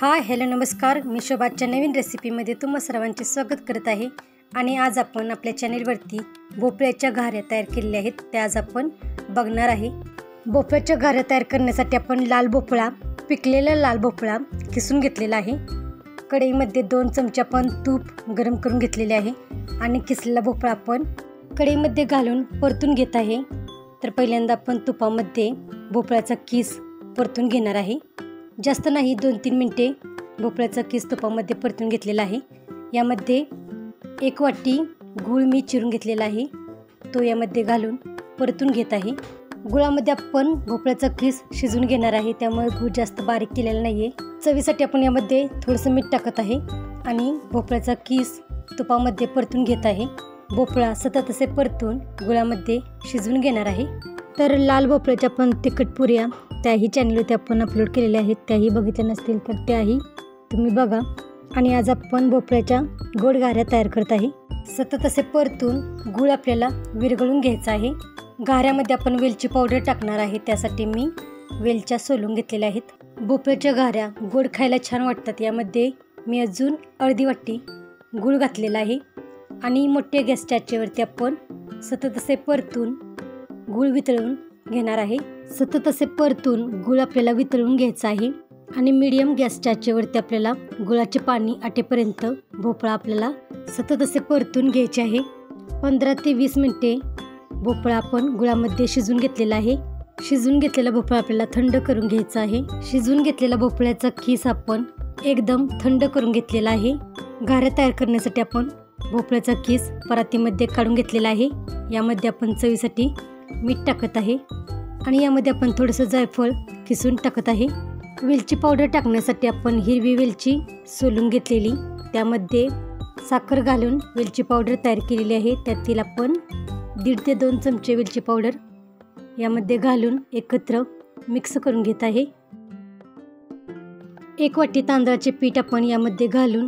Hi hello नमस्कार, मी शोभाच्या नवीन रेसिपीमध्ये तुम्हा सर्वांचे स्वागत करत आहे। आणि आज आपण आपल्या चॅनेलवरती भोपळ्याच्या घाऱ्या तयार केलेल्या आहेत, त्या आज आपण बघणार आहे। भोपळ्याच्या घाऱ्या तयार करण्यासाठी आपण लाल भोपळा, पिकलेला लाल भोपळा किसून घेतलेला आहे। कढईमध्ये 2 चमचे आपण तूप गरम करून घेतलेले आहे आणि किसलेला भोपळा आपण कढईमध्ये घालून परतून घेत आहे। तर पहिल्यांदा आपण तुपामध्ये भोपळ्याचा किस परतून घेणार आहे। जास्त नाही, 2-3 मिनिटे भोपळ्याचा किस तुपामध्ये परतून घेतलेला आहे। यामध्ये 1 वाटी गूळ मी चिरून घेतलेला आहे, तो यामध्ये घालून परतून घेत आहे। गुळामध्ये आपण भोपळ्याचा किस शिजवून घेणार आहे, त्यामुळे गूळ जास्त बारीक केलेला नाहीये। चवीसाठी आपण यामध्ये थोडंसं मीठ टाकत आहे आणि भोपळ्याचा किस तुपामध्ये परतून घेत आहे। भोपळा सतत असे परतून गुळामध्ये शिजवून घेणार आहे। तर लाल भोपळ्याच्या पण तिखट पुऱ्या त्याही चॅनलवरती आपण अपलोड केलेल्या आहेत, त्याही बघितल्या नसतील तर त्याही तुम्ही बघा। आणि आज आपण भोपळ्याच्या गोड घाऱ्या तयार करत आहे। सतत असे परतून गूळ आपल्याला विरघळून घ्यायचा आहे। घाऱ्यामध्ये आपण वेलची पावडर टाकणार आहे, त्यासाठी मी वेलच्या सोलून घेतलेल्या आहेत। भोपळ्याच्या घाऱ्या गोड खायला छान वाटतात, यामध्ये मी अजून अर्धी वाटी गूळ घातलेला आहे आणि मोठ्या गॅसच्या आचेवरती आपण सतत असे परतून गूळ वितळून घेणार आहे। सतत असे परतून गूळ आपल्याला वितळून घ्यायचा आहे आणि मीडियम गॅसच्या आचेवरती आपल्याला गुळाचे पाणी आटेपर्यंत भोपळा आपल्याला सतत असे परतून घ्यायचे आहे। 15 ते 20 मिनिटे भोपळा आपण गुळामध्ये शिजून घेतलेला आहे। शिजून घेतलेला भोपळा आपल्याला थंड करून घ्यायचा आहे। शिजून घेतलेला भोपळ्याचा किस आपण एकदम थंड करून घेतलेला आहे। घाऱ्या तयार करण्यासाठी आपण भोपळ्याचा किस परातीमध्ये काढून घेतलेला आहे। यामध्ये आपण चवीसाठी मीठ टाकत आहे आणि यामध्ये आपण थोडंसं जायफळ किसून टाकत आहे। वेलची पावडर टाकण्यासाठी आपण हिरवी वेलची सोलून घेतलेली, त्यामध्ये साखर घालून वेलची पावडर तयार केलेली आहे। त्यातील आपण 1.5 ते 2 चमचे वेलची पावडर यामध्ये घालून एकत्र मिक्स करून घेत आहे। 1 वाटी तांदळाचे पीठ आपण यामध्ये घालून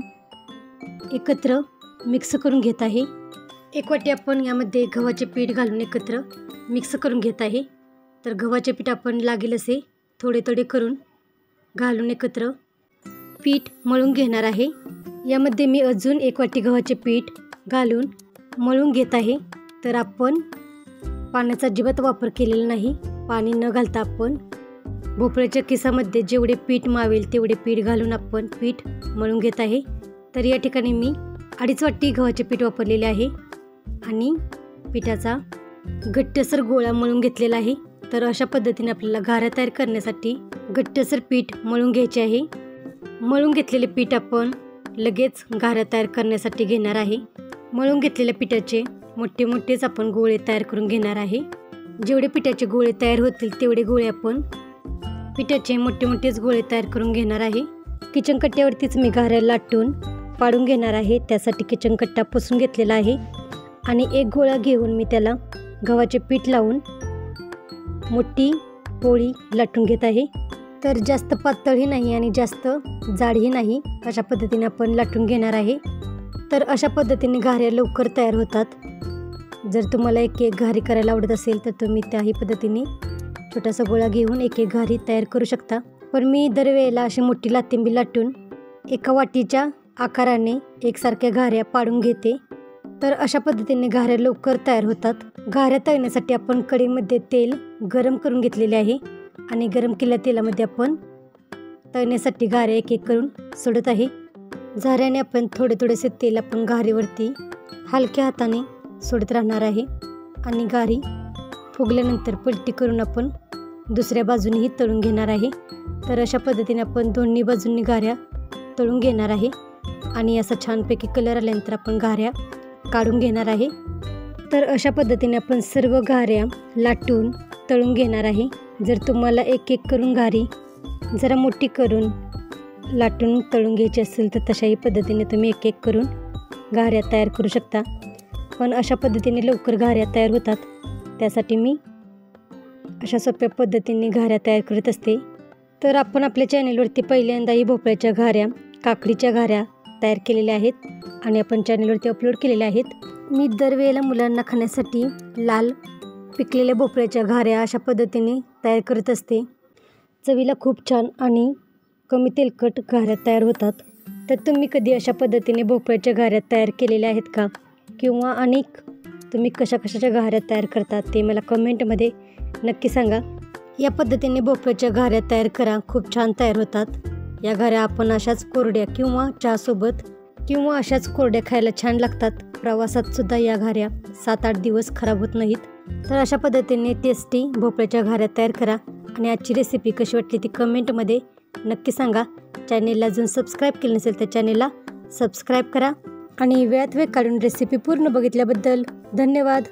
एकत्र मिक्स करून घेत आहे। 1 वाटी आपण यामध्ये गव्हाचे पीठ घालून एकत्र मिक्स करून घेत आहे। तर गव्हाचे पीठ आपण लागेल असे थोडे थोडे करून घालून एकत्र पीठ मळून घेणार आहे। यामध्ये मी अजून 1 वाटी गव्हाचे पीठ घालून मळून घेत आहे। तर आपण पाण्याचा अजिबात वापर केलेला नाही, पाणी न घालता आपण भोपळ्याच्या किसामध्ये जेवढे पीठ मावेल तेवढे पीठ घालून आपण पीठ मळून घेत आहे। तर या ठिकाणी मी 2.5 वाटी गव्हाचे पीठ वापरलेले आहे आणि पिठाचा घट्टसर गोळा मळून घेतलेला आहे। तर अशा पद्धतीने आपल्याला घाऱ्या तयार करण्यासाठी घट्टसर पीठ मळून घ्यायचे आहे। मळून घेतलेले पीठ आपण लगेच घाऱ्या तयार करण्यासाठी घेणार आहे। मळून घेतलेल्या पिठाचे मोठे मोठेच आपण गोळे तयार करून घेणार आहे। जेवढे पिठाचे गोळे तयार होतील तेवढे गोळे आपण पिठाचे मोठे मोठेच गोळे तयार करून घेणार आहे। किचन कट्ट्यावरतीच मी घाऱ्या लाटून पाडून घेणार आहे, त्यासाठी किचन कट्टा पुसून घेतलेला आहे आणि एक गोळा घेऊन मी त्याला गव्हाचे पीठ लावून मोठी पोळी लाटून घेत आहे। तर जास्त पातळही नाही आणि जास्त जाडही नाही, अशा पद्धतीने आपण लाटून घेणार आहे। तर अशा पद्धतीने घाऱ्या लवकर तयार होतात। जर तुम्हाला एक घारी करायला आवडत असेल तर तुम्ही त्याही पद्धतीने छोटासा गोळा घेऊन एक घारी तयार करू शकता। पण मी दरवेळेला अशी मोठी लातिंबी लाटून एका वाटीच्या आकाराने एकसारख्या घाऱ्या पाडून घेते। तर अशा पद्धतीने घाऱ्या लवकर तयार होतात। घाऱ्या तळण्यासाठी आपण कढईमध्ये तेल गरम करून घेतलेले आहे आणि गरम केलेल्या तेलामध्ये आपण तळण्यासाठी घाऱ्या एक करून सोडत आहे। झाऱ्याने आपण थोडे थोडेसे तेल आपण घारीवरती हलक्या हाताने सोडत राहणार आहे आणि घारी फुगल्यानंतर पलटी करून आपण दुसऱ्या बाजूनेही तळून घेणार आहे। तर अशा पद्धतीने आपण दोन्ही बाजूंनी घाऱ्या तळून घेणार आहे आणि असा छानपैकी कलर आल्यानंतर आपण घाऱ्या काढून घेणार आहे। तर अशा पद्धतीने आपण सर्व घाऱ्या लाटून तळून घेणार आहे। जर तुम्हाला एक करून घारी जरा मोठी करून लाटून तळून घ्यायची असेल तर तशाही पद्धतीने तुम्ही एक करून घाऱ्या तयार करू शकता। पण अशा पद्धतीने लवकर घाऱ्या तयार होतात, त्यासाठी मी अशा सोप्या पद्धतीने घाऱ्या तयार करत असते। तर आपण आपल्या चॅनेलवरती पहिल्यांदाही भोपळ्याच्या घाऱ्या, काकडीच्या घाऱ्या तयार केलेल्या आहेत आणि आपण चॅनेलवरती अपलोड केलेल्या आहेत। मी दरवेळेला मुलांना खाण्यासाठी लाल पिकलेल्या भोपळ्याच्या घाऱ्या अशा पद्धतीने तयार करत असते। चवीला खूप छान आणि कमी तेलकट घाऱ्या तयार होतात. तर तुम्ही कधी अशा पद्धतीने भोपळ्याच्या घाऱ्या तयार केलेल्या आहेत का? किंवा अनेक तुम्ही कशाच्या घाऱ्या तयार करतात ते मला कमेंटमध्ये नक्की सांगा. या पद्धतीने भोपळ्याच्या घाऱ्या तयार करा, खूप छान तयार होतात. या घाऱ्या आपण अशाच कोरड्या किंवा चहासोबत किंवा अशाच कोरड्या खायला छान लागतात. प्रवासात सुद्धा या घाऱ्या 7-8 दिवस खराब होत नाहीत. तर अशा पद्धतीने टेस्टी भोपळ्याच्या घाऱ्या तयार करा आणि आजची रेसिपी कशी वाटली ती कमेंटमध्ये नक्की सांगा. चॅनेलला अजून सबस्क्राईब केलं नसेल तर चॅनेलला सबस्क्राईब करा आणि वेळात वेळ काढून रेसिपी पूर्ण बघितल्याबद्दल धन्यवाद.